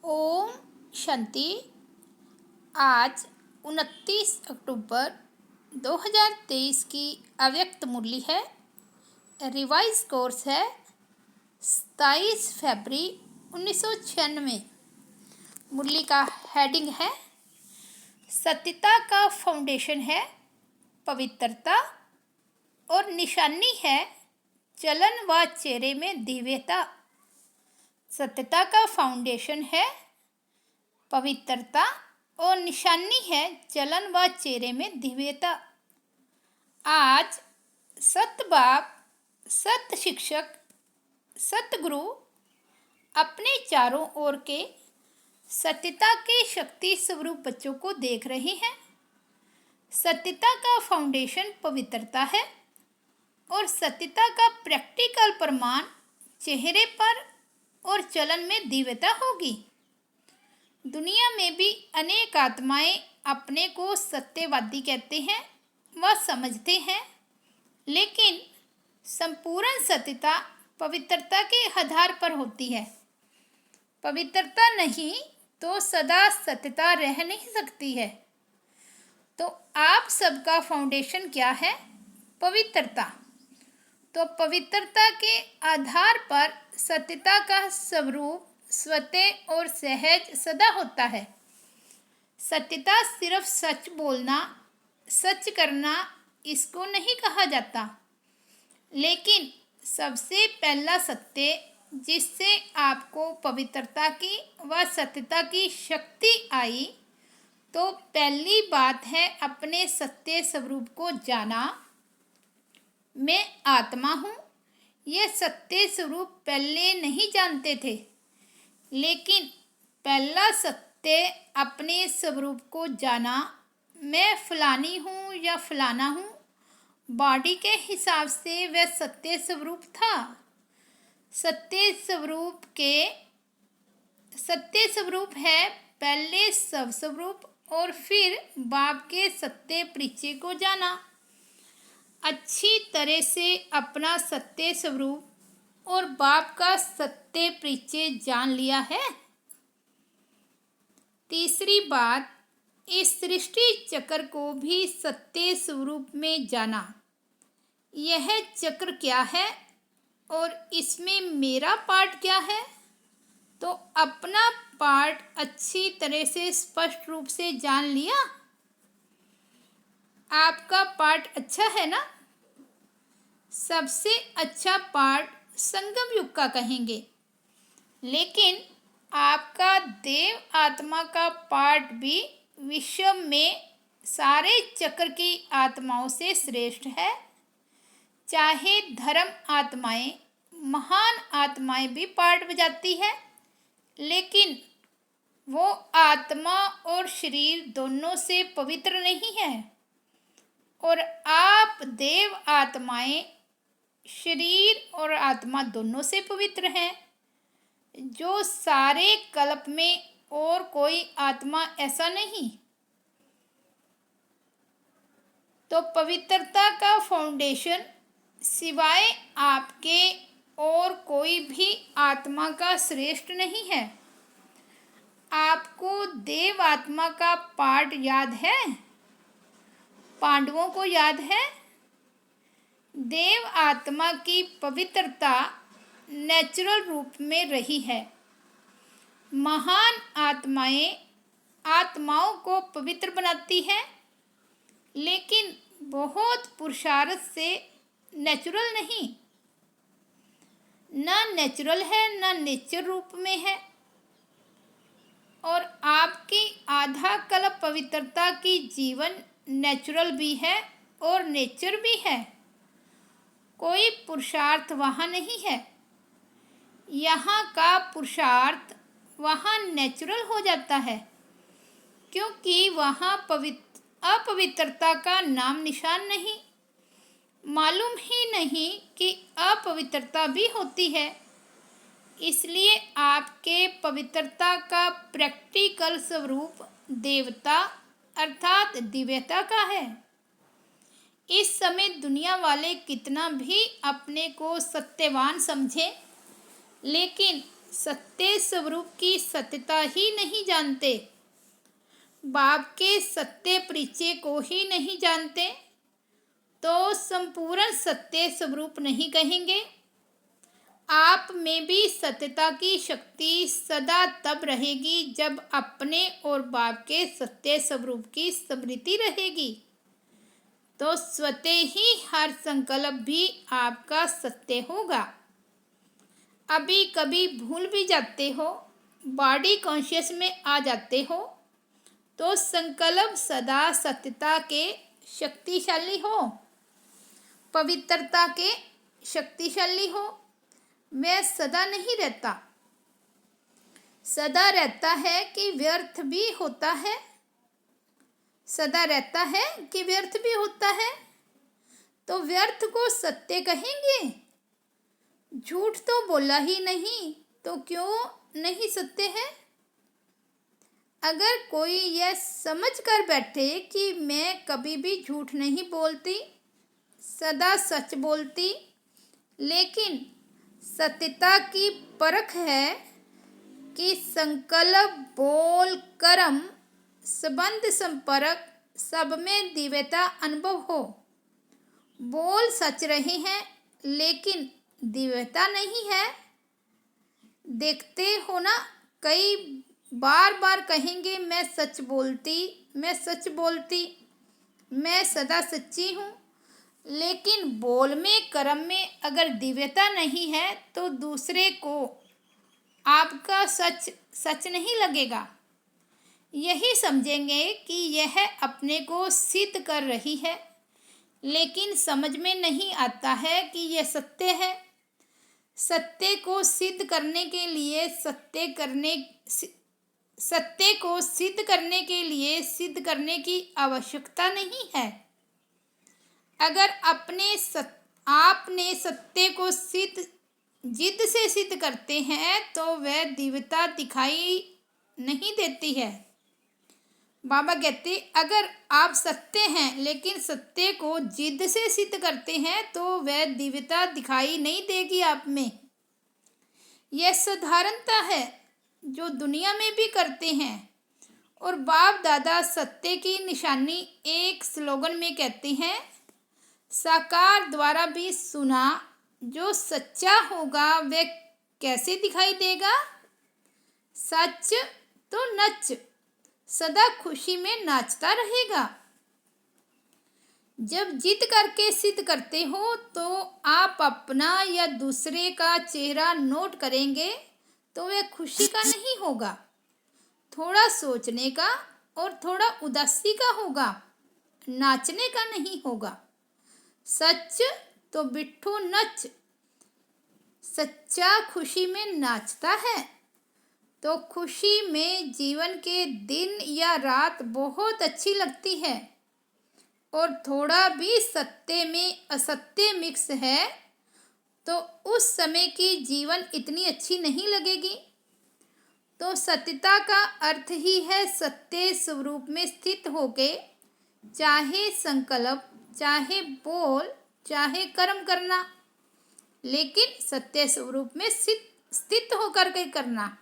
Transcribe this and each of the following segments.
ओम शांति। आज 29 अक्टूबर 2023 की अव्यक्त मुरली है। रिवाइज कोर्स है 27 फरवरी 1996। मुरली का हेडिंग है सत्यता का फाउंडेशन है पवित्रता और निशानी है चलन व चेहरे में दिव्यता। सत्यता का फाउंडेशन है पवित्रता और निशानी है चलन व चेहरे में दिव्यता। आज सत बाप, सत शिक्षक, सत गुरु अपने चारों ओर के सत्यता के शक्ति स्वरूप बच्चों को देख रहे हैं। सत्यता का फाउंडेशन पवित्रता है और सत्यता का प्रैक्टिकल प्रमाण चेहरे पर और चलन में दिव्यता होगी। दुनिया में भी अनेक आत्माएं अपने को सत्यवादी कहते हैं व समझते हैं, लेकिन संपूर्ण सत्यता पवित्रता के आधार पर होती है। पवित्रता नहीं तो सदा सत्यता रह नहीं सकती है। तो आप सबका फाउंडेशन क्या है? पवित्रता। तो पवित्रता के आधार पर सत्यता का स्वरूप स्वतः और सहज सदा होता है। सत्यता सिर्फ सच बोलना, सच करना इसको नहीं कहा जाता, लेकिन सबसे पहला सत्य जिससे आपको पवित्रता की व सत्यता की शक्ति आई, तो पहली बात है अपने सत्य स्वरूप को जाना। मैं आत्मा हूँ, यह सत्य स्वरूप पहले नहीं जानते थे, लेकिन पहला सत्य अपने स्वरूप को जाना। मैं फलानी हूँ या फलाना हूँ, बॉडी के हिसाब से वह सत्य स्वरूप था। सत्य स्वरूप है पहले सब स्वरूप और फिर बाप के सत्य परिचय को जाना। अच्छी तरह से अपना सत्य स्वरूप और बाप का सत्य परिचय जान लिया है। तीसरी बात, इस सृष्टि चक्र को भी सत्य स्वरूप में जाना। यह चक्र क्या है और इसमें मेरा पार्ट क्या है? तो अपना पार्ट अच्छी तरह से स्पष्ट रूप से जान लिया। आपका पार्ट अच्छा है ना? सबसे अच्छा पार्ट संगम युग का कहेंगे, लेकिन आपका देव आत्मा का पार्ट भी विश्व में सारे चक्र की आत्माओं से श्रेष्ठ है। चाहे धर्म आत्माएं, महान आत्माएं भी पार्ट बजाती है, लेकिन वो आत्मा और शरीर दोनों से पवित्र नहीं है। और आप देव आत्माएं शरीर और आत्मा दोनों से पवित्र हैं, जो सारे कल्प में और कोई आत्मा ऐसा नहीं। तो पवित्रता का फाउंडेशन सिवाय आपके और कोई भी आत्मा का श्रेष्ठ नहीं है। आपको देव आत्मा का पार्ट याद है? पांडवों को याद है? देव आत्मा की पवित्रता नेचुरल रूप में रही है। महान आत्माएं आत्माओं को पवित्र बनाती हैं, लेकिन बहुत पुरुषार्थ से नेचुरल नहीं। ना नेचुरल है ना नेचर रूप में है। और आपकी आधा कल्प पवित्रता की जीवन नेचुरल भी है और नेचर भी है। कोई पुरुषार्थ वहाँ नहीं है। यहाँ का पुरुषार्थ वहाँ नेचुरल हो जाता है, क्योंकि वहाँ अपवित्रता का नाम निशान नहीं। मालूम ही नहीं कि अपवित्रता भी होती है। इसलिए आपके पवित्रता का प्रैक्टिकल स्वरूप देवता अर्थात दिव्यता का है। इस समय दुनिया वाले कितना भी अपने को सत्यवान समझे, लेकिन सत्य स्वरूप की सत्यता ही नहीं जानते, बाप के सत्य परिचय को ही नहीं जानते, तो संपूर्ण सत्य स्वरूप नहीं कहेंगे। आप में भी सत्यता की शक्ति सदा तब रहेगी जब अपने और बाप के सत्य स्वरूप की स्मृति रहेगी, तो स्वतः ही हर संकल्प भी आपका सत्य होगा। अभी कभी भूल भी जाते हो, बॉडी कॉन्शियस में आ जाते हो, तो संकल्प सदा सत्यता के शक्तिशाली हो, पवित्रता के शक्तिशाली हो। मैं सदा नहीं रहता, सदा रहता है कि व्यर्थ भी होता है, सदा रहता है कि व्यर्थ भी होता है। तो व्यर्थ को सत्य कहेंगे? झूठ तो बोला ही नहीं, तो क्यों नहीं सत्य है? अगर कोई यह समझ कर बैठे कि मैं कभी भी झूठ नहीं बोलती, सदा सच बोलती, लेकिन सत्यता की परख है कि संकल्प, बोल, कर्म, संबंध, संपर्क सब में दिव्यता अनुभव हो। बोल सच रहे हैं लेकिन दिव्यता नहीं है। देखते हो ना, कई बार बार कहेंगे मैं सच बोलती, मैं सच बोलती, मैं सदा सच्ची हूँ, लेकिन बोल में, कर्म में अगर दिव्यता नहीं है तो दूसरे को आपका सच सच नहीं लगेगा। यही समझेंगे कि यह अपने को सिद्ध कर रही है, लेकिन समझ में नहीं आता है कि यह सत्य है। सत्य को सिद्ध करने के लिए सत्य को सिद्ध करने के लिए सिद्ध करने की आवश्यकता नहीं है। अगर आपने सत्य को जिद से सिद्ध करते हैं तो वह दिव्यता दिखाई नहीं देती है। बाबा कहते, अगर आप सत्य हैं लेकिन सत्य को जिद से सिद्ध करते हैं तो वह दिव्यता दिखाई नहीं देगी आप में। यह साधारणता है जो दुनिया में भी करते हैं। और बाप दादा सत्य की निशानी एक स्लोगन में कहते हैं, साकार द्वारा भी सुना, जो सच्चा होगा वह कैसे दिखाई देगा? सच तो नच, सदा खुशी में नाचता रहेगा। जब जिद करके सिद्ध करते हो तो आप अपना या दूसरे का चेहरा नोट करेंगे तो वह खुशी का नहीं होगा, थोड़ा सोचने का और थोड़ा उदासी का होगा, नाचने का नहीं होगा। सच तो बिट्ठू नच, सच्चा खुशी में नाचता है। तो खुशी में जीवन के दिन या रात बहुत अच्छी लगती है, और थोड़ा भी सत्य में असत्य मिक्स है तो उस समय की जीवन इतनी अच्छी नहीं लगेगी। तो सत्यता का अर्थ ही है सत्य स्वरूप में स्थित होके, चाहे संकल्प, चाहे बोल, चाहे कर्म करना, लेकिन सत्य स्वरूप में स्थित होकर के करना।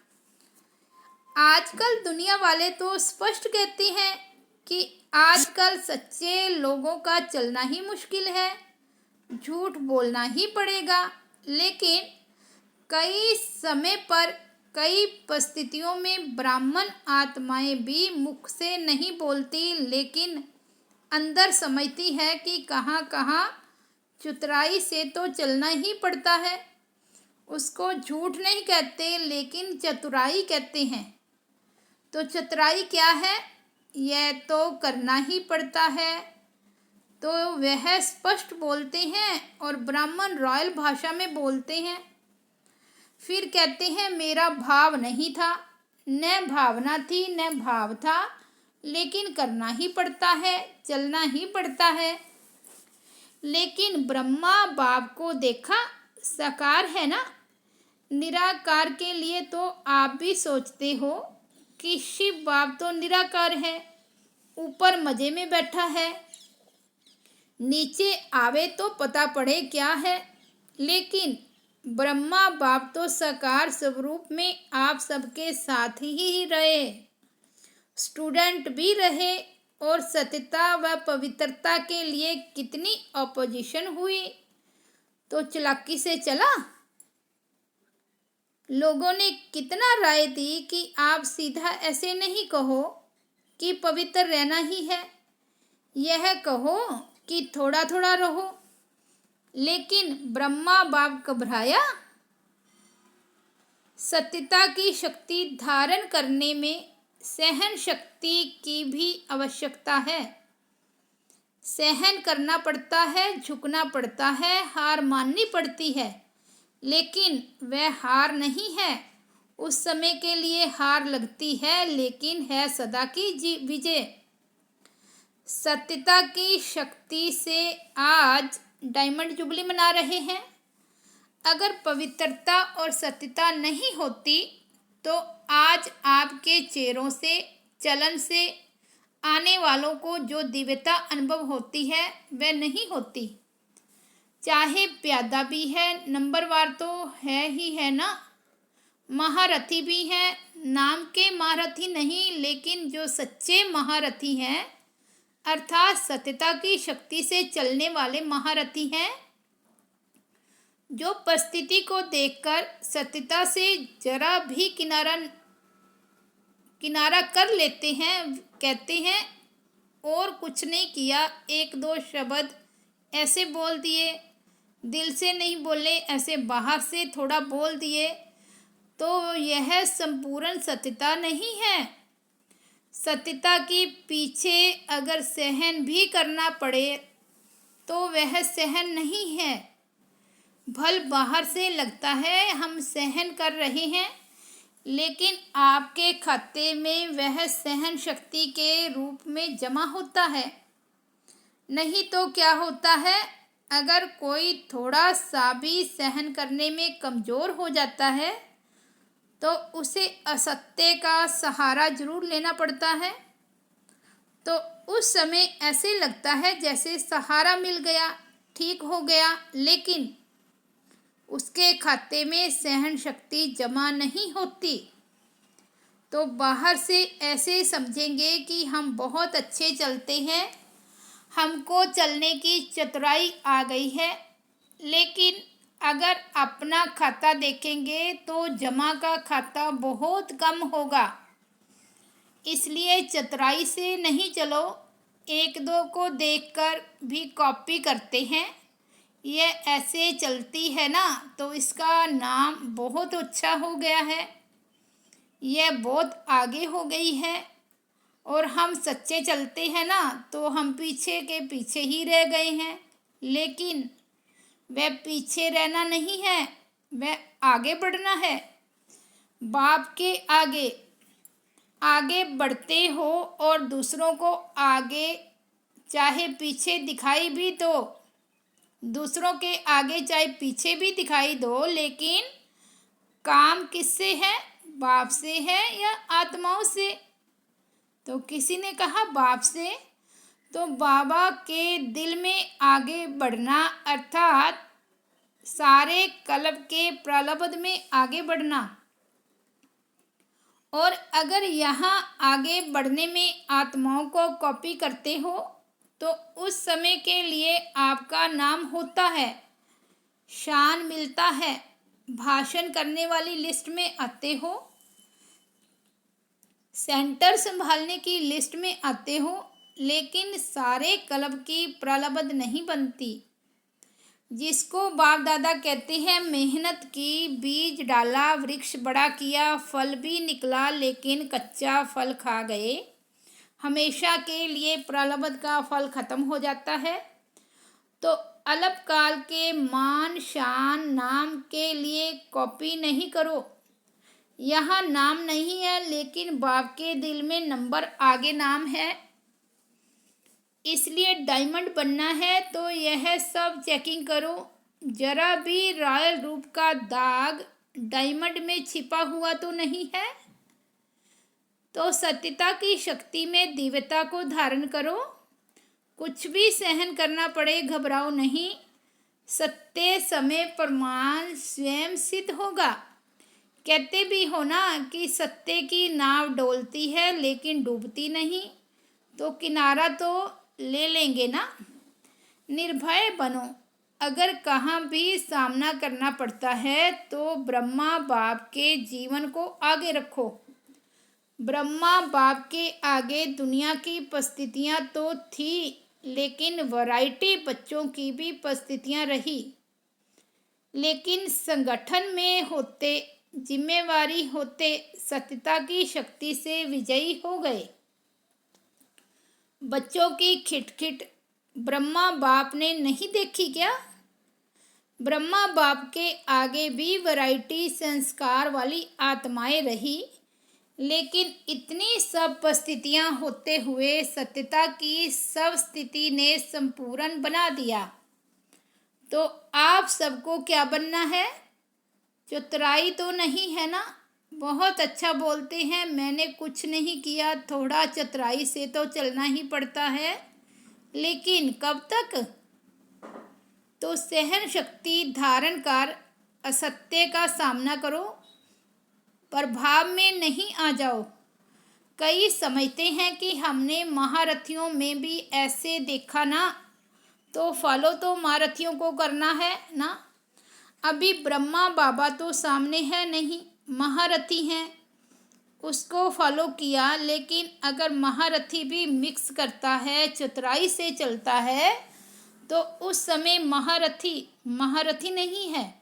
आजकल दुनिया वाले तो स्पष्ट कहते हैं कि आजकल सच्चे लोगों का चलना ही मुश्किल है, झूठ बोलना ही पड़ेगा। लेकिन कई समय पर, कई परिस्थितियों में ब्राह्मण आत्माएं भी मुख से नहीं बोलती, लेकिन अंदर समझती है कि कहाँ कहाँ चतुराई से तो चलना ही पड़ता है। उसको झूठ नहीं कहते लेकिन चतुराई कहते हैं। तो चतुराई क्या है? यह तो करना ही पड़ता है। तो वह स्पष्ट बोलते हैं और ब्राह्मण रॉयल भाषा में बोलते हैं। फिर कहते हैं मेरा भाव नहीं था, न भावना थी न भाव था, लेकिन करना ही पड़ता है, चलना ही पड़ता है। लेकिन ब्रह्मा बाप को देखा, साकार है ना। निराकार के लिए तो आप भी सोचते हो कि शिव बाप तो निराकार है, ऊपर मजे में बैठा है, नीचे आवे तो पता पड़े क्या है। लेकिन ब्रह्मा बाप तो साकार स्वरूप में आप सबके साथ ही रहे, स्टूडेंट भी रहे, और सत्यता व पवित्रता के लिए कितनी ऑपोजिशन हुई, तो चालाकी से चला। लोगों ने कितना राय दी कि आप सीधा ऐसे नहीं कहो कि पवित्र रहना ही है, यह कहो कि थोड़ा थोड़ा रहो। लेकिन ब्रह्मा बाप घबराया। सत्यता की शक्ति धारण करने में सहन शक्ति की भी आवश्यकता है। सहन करना पड़ता है, झुकना पड़ता है, हार माननी पड़ती है, लेकिन वह हार नहीं है। उस समय के लिए हार लगती है, लेकिन है सदा की विजय। सत्यता की शक्ति से आज डायमंड जुबली मना रहे हैं। अगर पवित्रता और सत्यता नहीं होती तो आज आपके चेहरों से, चलन से आने वालों को जो दिव्यता अनुभव होती है वह नहीं होती। चाहे प्यादा भी है, नंबरवार तो है ही है ना, महारथी भी हैं, नाम के महारथी नहीं, लेकिन जो सच्चे महारथी हैं अर्थात सत्यता की शक्ति से चलने वाले महारथी हैं, जो परिस्थिति को देखकर सत्यता से जरा भी किनारा कर लेते हैं, कहते हैं और कुछ नहीं किया, एक दो शब्द ऐसे बोल दिए, दिल से नहीं बोले, ऐसे बाहर से थोड़ा बोल दिए, तो यह संपूर्ण सत्यता नहीं है। सत्यता के पीछे अगर सहन भी करना पड़े तो वह सहन नहीं है। भल बाहर से लगता है हम सहन कर रहे हैं, लेकिन आपके खाते में वह सहन शक्ति के रूप में जमा होता है। नहीं तो क्या होता है, अगर कोई थोड़ा सा भी सहन करने में कमज़ोर हो जाता है तो उसे असत्य का सहारा जरूर लेना पड़ता है। तो उस समय ऐसे लगता है जैसे सहारा मिल गया, ठीक हो गया, लेकिन उसके खाते में सहन शक्ति जमा नहीं होती। तो बाहर से ऐसे समझेंगे कि हम बहुत अच्छे चलते हैं, हमको चलने की चतुराई आ गई है, लेकिन अगर अपना खाता देखेंगे तो जमा का खाता बहुत कम होगा। इसलिए चतुराई से नहीं चलो, एक दो को देखकर भी कॉपी करते हैं, यह ऐसे चलती है ना तो इसका नाम बहुत अच्छा हो गया है, यह बहुत आगे हो गई है, और हम सच्चे चलते हैं ना तो हम पीछे के पीछे ही रह गए हैं। लेकिन वह पीछे रहना नहीं है, वह आगे बढ़ना है। बाप के आगे आगे बढ़ते हो और दूसरों को आगे चाहे पीछे दिखाई भी दो, दूसरों के आगे चाहे पीछे भी दिखाई दो, लेकिन काम किससे है, बाप से है या आत्माओं से। तो किसी ने कहा बाप से, तो बाबा के दिल में आगे बढ़ना अर्थात सारे कल्प के प्रलब्ध में आगे बढ़ना। और अगर यहाँ आगे बढ़ने में आत्माओं को कॉपी करते हो तो उस समय के लिए आपका नाम होता है, शान मिलता है, भाषण करने वाली लिस्ट में आते हो, सेंटर संभालने की लिस्ट में आते हो, लेकिन सारे कल्प की प्रलब्ध नहीं बनती। जिसको बाप दादा कहते हैं मेहनत की, बीज डाला, वृक्ष बड़ा किया, फल भी निकला, लेकिन कच्चा फल खा गए, हमेशा के लिए प्रलब्ध का फल खत्म हो जाता है। तो अल्पकाल के मान शान नाम के लिए कॉपी नहीं करो। यहाँ नाम नहीं है, लेकिन बाप के दिल में नंबर आगे नाम है। इसलिए डायमंड बनना है तो यह सब चेकिंग करो, जरा भी रॉयल रूप का दाग डायमंड में छिपा हुआ तो नहीं है। तो सत्यता की शक्ति में दिव्यता को धारण करो, कुछ भी सहन करना पड़े घबराओ नहीं, सत्य समय प्रमाण स्वयं सिद्ध होगा। कहते भी हो ना कि सत्य की नाव डोलती है लेकिन डूबती नहीं, तो किनारा तो ले लेंगे ना। निर्भय बनो। अगर कहाँ भी सामना करना पड़ता है तो ब्रह्मा बाप के जीवन को आगे रखो। ब्रह्मा बाप के आगे दुनिया की परिस्थितियाँ तो थी, लेकिन वैरायटी बच्चों की भी परिस्थितियाँ रही। लेकिन संगठन में होते, जिम्मेवारी होते, सत्यता की शक्ति से विजयी हो गए। बच्चों की खिटखिट ब्रह्मा बाप ने नहीं देखी क्या? ब्रह्मा बाप के आगे भी वैरायटी संस्कार वाली आत्माएं रही, लेकिन इतनी सब परिस्थितियां होते हुए सत्यता की सब स्थिति ने संपूर्ण बना दिया। तो आप सबको क्या बनना है? चतुराई तो नहीं है ना? बहुत अच्छा बोलते हैं, मैंने कुछ नहीं किया। थोड़ा चतुराई से तो चलना ही पड़ता है, लेकिन कब तक? तो सहन शक्ति धारण कर असत्य का सामना करो, प्रभाव में नहीं आ जाओ। कई समझते हैं कि हमने महारथियों में भी ऐसे देखा ना, तो फॉलो तो महारथियों को करना है ना। अभी ब्रह्मा बाबा तो सामने है नहीं, महारथी हैं, उसको फॉलो किया। लेकिन अगर महारथी भी मिक्स करता है, चतुराई से चलता है, तो उस समय महारथी नहीं है,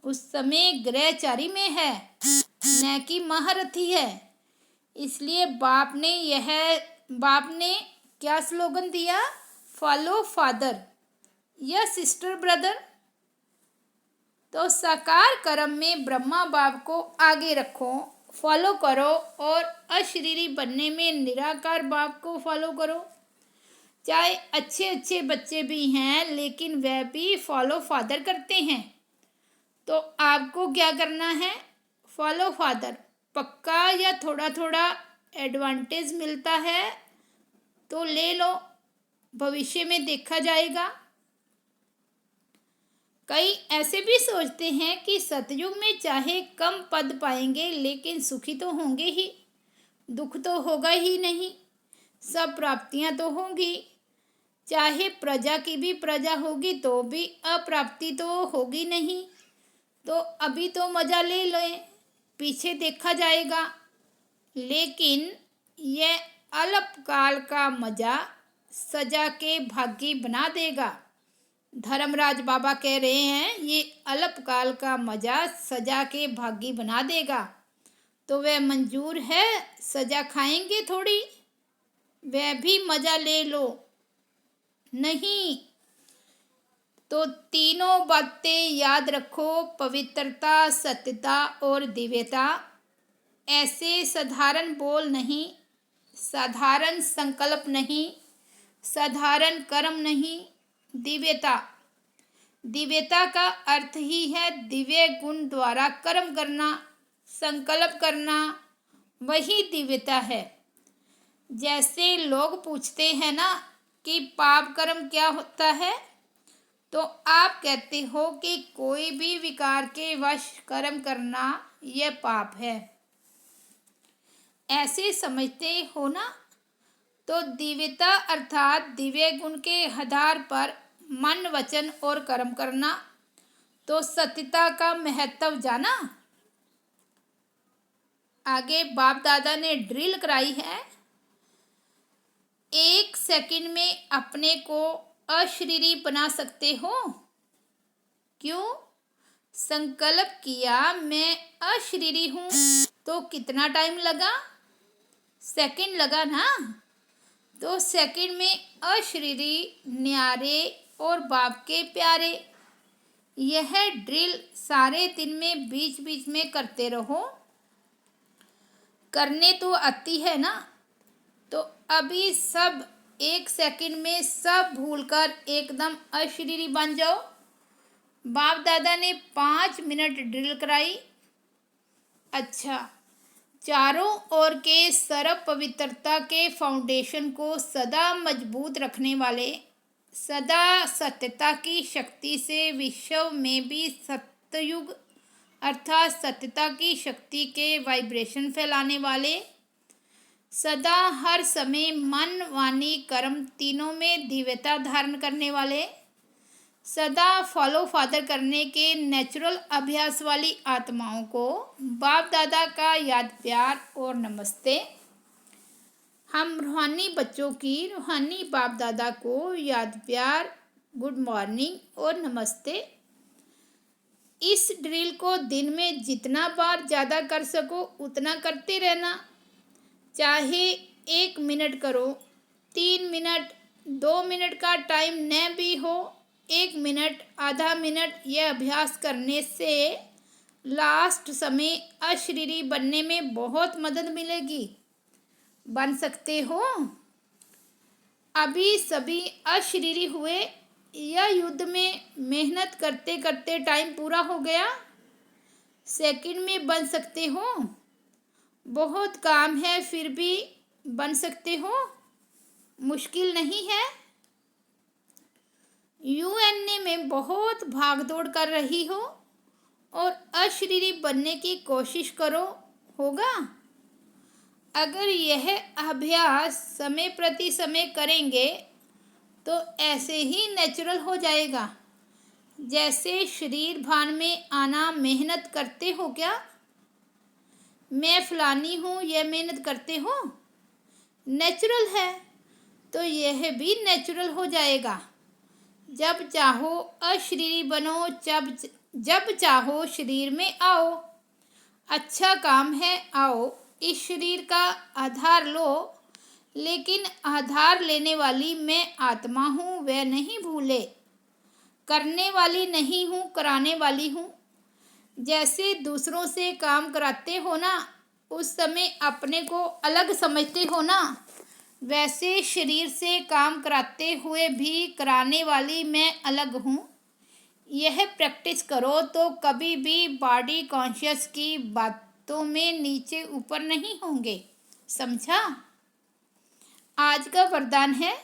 उस समय ग्रहचारी में है, न कि महारथी है। इसलिए बाप ने क्या स्लोगन दिया? फॉलो फादर या सिस्टर ब्रदर। तो साकार कर्म में ब्रह्मा बाप को आगे रखो, फॉलो करो, और अशरीरी बनने में निराकार बाप को फॉलो करो। चाहे अच्छे अच्छे बच्चे भी हैं, लेकिन वह भी फॉलो फादर करते हैं। तो आपको क्या करना है? Follow father. पक्का या थोड़ा थोड़ा एडवांटेज मिलता है तो ले लो, भविष्य में देखा जाएगा। कई ऐसे भी सोचते हैं कि सतयुग में चाहे कम पद पाएंगे, लेकिन सुखी तो होंगे ही, दुख तो होगा ही नहीं, सब प्राप्तियां तो होंगी। चाहे प्रजा की भी प्रजा होगी तो भी अप्राप्ति तो होगी नहीं। तो अभी तो मज़ा ले लें, पीछे देखा जाएगा। लेकिन यह अल्पकाल का मज़ा सजा के भागी बना देगा। धर्मराज बाबा कह रहे हैं, ये अल्पकाल का मज़ा सजा के भागी बना देगा। तो वह मंजूर है? सजा खाएंगे थोड़ी, वह भी मज़ा ले लो। नहीं तो तीनों बातें याद रखो, पवित्रता, सत्यता और दिव्यता। ऐसे साधारण बोल नहीं, साधारण संकल्प नहीं, साधारण कर्म नहीं, दिव्यता। दिव्यता का अर्थ ही है दिव्य गुण द्वारा कर्म करना, संकल्प करना, वही दिव्यता है। जैसे लोग पूछते हैं ना कि पाप कर्म क्या होता है, तो आप कहते हो कि कोई भी विकार के वश कर्म करना यह पाप है, ऐसे समझते हो ना। तो दिव्यता अर्थात दिव्य गुण के आधार पर मन, वचन और कर्म करना। तो सत्यता का महत्व जाना। आगे बाप दादा ने ड्रिल कराई है। 1 सेकंड में अपने को अशरीरी बना सकते हो। क्यों? संकल्प किया मैं अशरीरी हूँ, तो कितना टाइम लगा? सेकंड लगा ना। तो सेकंड में अशरीरी, न्यारे और बाप के प्यारे। यह ड्रिल सारे दिन में बीच बीच में करते रहो। करने तो आती है ना। तो अभी सब 1 सेकंड में सब भूलकर एकदम अशरीरी बन जाओ। बाप दादा ने 5 मिनट ड्रिल कराई। अच्छा, चारों ओर के सर्व पवित्रता के फाउंडेशन को सदा मजबूत रखने वाले सदा सत्यता की शक्ति से विश्व में भी सत्ययुग अर्थात सत्यता की शक्ति के वाइब्रेशन फैलाने वाले, सदा हर समय मन वाणी कर्म तीनों में दिव्यता धारण करने वाले, सदा फॉलो फादर करने के नेचुरल अभ्यास वाली आत्माओं को बाप दादा का याद प्यार और नमस्ते। हम रूहानी बच्चों की रूहानी बाप दादा को याद प्यार, गुड मॉर्निंग और नमस्ते। इस ड्रिल को दिन में जितना बार ज़्यादा कर सको उतना करते रहना। चाहे 1 मिनट करो, 3 मिनट, 2 मिनट का टाइम न भी हो, 1 मिनट, आधा मिनट, यह अभ्यास करने से लास्ट समय अशरीरी बनने में बहुत मदद मिलेगी। बन सकते हो? अभी सभी अशरीरी हुए या युद्ध में मेहनत करते करते टाइम पूरा हो गया? सेकंड में बन सकते हो? बहुत काम है फिर भी बन सकते हो? मुश्किल नहीं है? यूएनए में बहुत भागदौड़ कर रही हो और अशरीरी बनने की कोशिश करो, होगा? अगर यह अभ्यास समय प्रति समय करेंगे तो ऐसे ही नेचुरल हो जाएगा। जैसे शरीर भान में आना मेहनत करते हो क्या? मैं फलानी हूँ, यह मेहनत करते हो? नेचुरल है, तो यह भी नेचुरल हो जाएगा। जब चाहो अशरीरी बनो, जब चाहो शरीर में आओ। अच्छा काम है, आओ इस शरीर का आधार लो, लेकिन आधार लेने वाली मैं आत्मा हूँ, वह नहीं भूले। करने वाली नहीं हूँ, कराने वाली हूँ। जैसे दूसरों से काम कराते हो ना, उस समय अपने को अलग समझते हो ना, वैसे शरीर से काम कराते हुए भी कराने वाली मैं अलग हूँ। यह प्रैक्टिस करो तो कभी भी बॉडी कॉन्शियस की बातों में नीचे ऊपर नहीं होंगे। समझा? आज का वरदान है,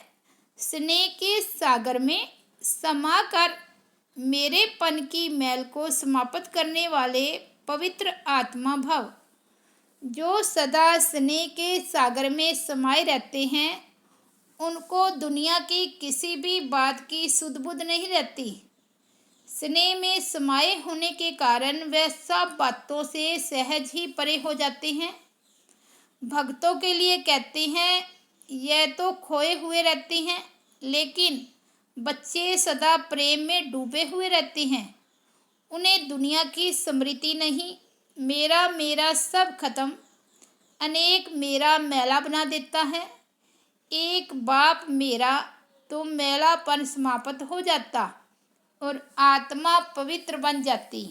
स्नेह के सागर में समाकर मेरेपन की मैल को समाप्त करने वाले पवित्र आत्मा भव। जो सदा स्नेह के सागर में समाये रहते हैं, उनको दुनिया की किसी भी बात की सुध बुध नहीं रहती। स्नेह में समाये होने के कारण वे सब बातों से सहज ही परे हो जाते हैं। भक्तों के लिए कहते हैं, यह तो खोए हुए रहते हैं, लेकिन बच्चे सदा प्रेम में डूबे हुए रहते हैं। उन्हें दुनिया की स्मृति नहीं, मेरा मेरा सब खत्म। अनेक मेरा मैला बना देता है। एक बाप मेरा तो मैलापन समाप्त हो जाता और आत्मा पवित्र बन जाती।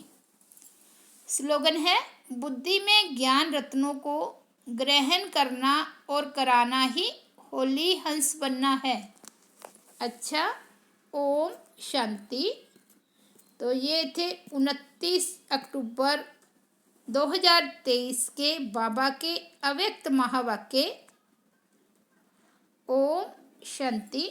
स्लोगन है, बुद्धि में ज्ञान रत्नों को ग्रहण करना और कराना ही होली हंस बनना है। अच्छा, ओम शांति। तो ये थे 29 अक्टूबर 2023 के बाबा के अव्यक्त महावाक्य। ओम शांति।